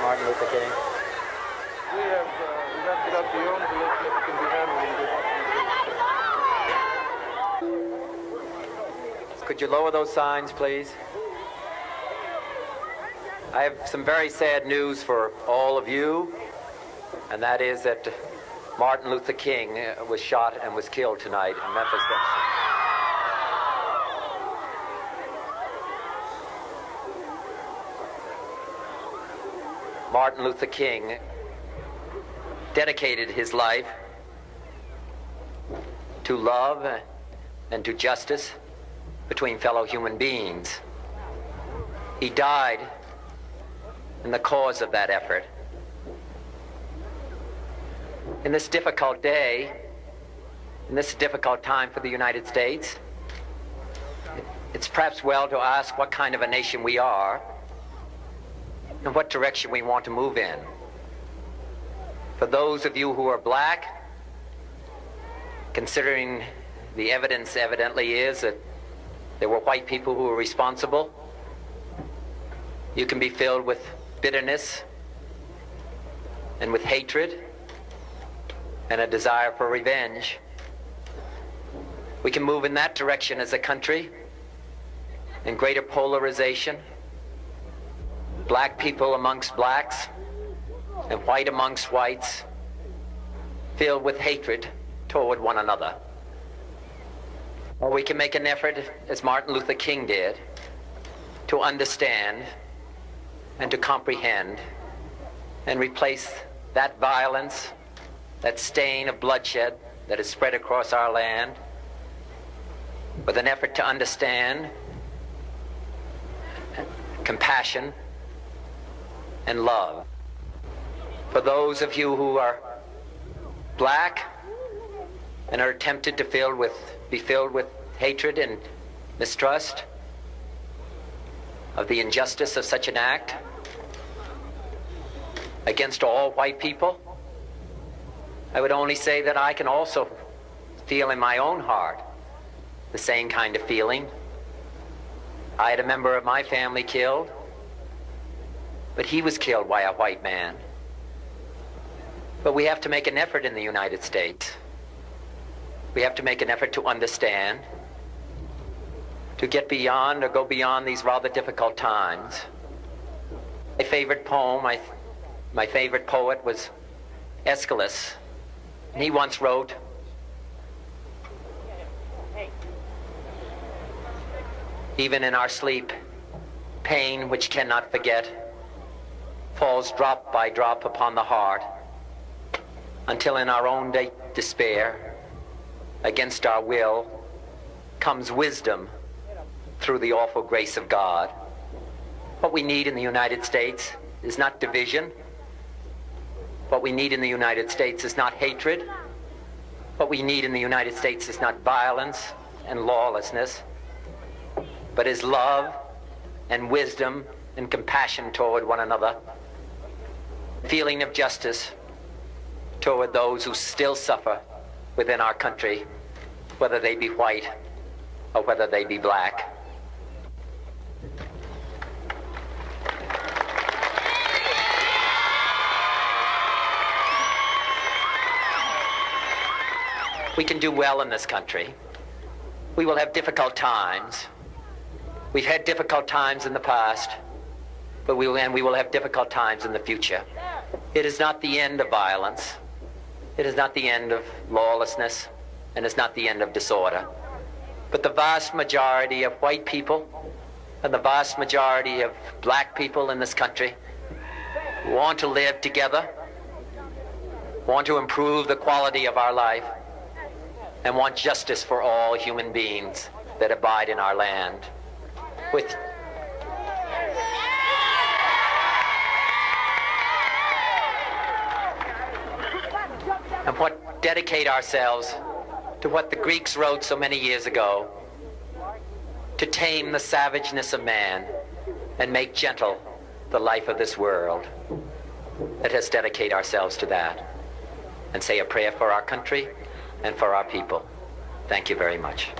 Martin Luther King? We have left it up to your own volition if it can be handled. Could you lower those signs, please? I have some very sad news for all of you, and that is that Martin Luther King was shot and was killed tonight in Memphis. Martin Luther King dedicated his life to love and to justice between fellow human beings. He died in the cause of that effort. In this difficult day, in this difficult time for the United States, it's perhaps well to ask what kind of a nation we are and what direction we want to move in. For those of you who are black, considering the evidence evidently is that there were white people who were responsible, you can be filled with bitterness and with hatred and a desire for revenge. We can move in that direction as a country, in greater polarization, black people amongst blacks and white amongst whites, filled with hatred toward one another. Or we can make an effort, as Martin Luther King did, to understand and to comprehend and replace that violence, that stain of bloodshed that is spread across our land, with an effort to understand compassion and love. For those of you who are black and are tempted to be filled with hatred and mistrust of the injustice of such an act against all white people, I would only say that I can also feel in my own heart the same kind of feeling. I had a member of my family killed, but he was killed by a white man. But we have to make an effort in the United States. We have to make an effort to understand, to get beyond or go beyond these rather difficult times. My favorite poem, my favorite poet was Aeschylus. And he once wrote, "Even in our sleep, pain which cannot forget falls drop by drop upon the heart, until in our own despair, against our will, comes wisdom through the awful grace of God." What we need in the United States is not division. What we need in the United States is not hatred. What we need in the United States is not violence and lawlessness, but is love and wisdom and compassion toward one another, feeling of justice toward those who still suffer within our country, whether they be white or whether they be black. We can do well in this country. We will have difficult times. We've had difficult times in the past, but we will have difficult times in the future. It is not the end of violence. It is not the end of lawlessness, and it's not the end of disorder. But the vast majority of white people and the vast majority of black people in this country want to live together, want to improve the quality of our life, and want justice for all human beings that abide in our land. And what dedicate ourselves to what the Greeks wrote so many years ago, to tame the savageness of man and make gentle the life of this world. Let us dedicate ourselves to that and say a prayer for our country and for our people. Thank you very much.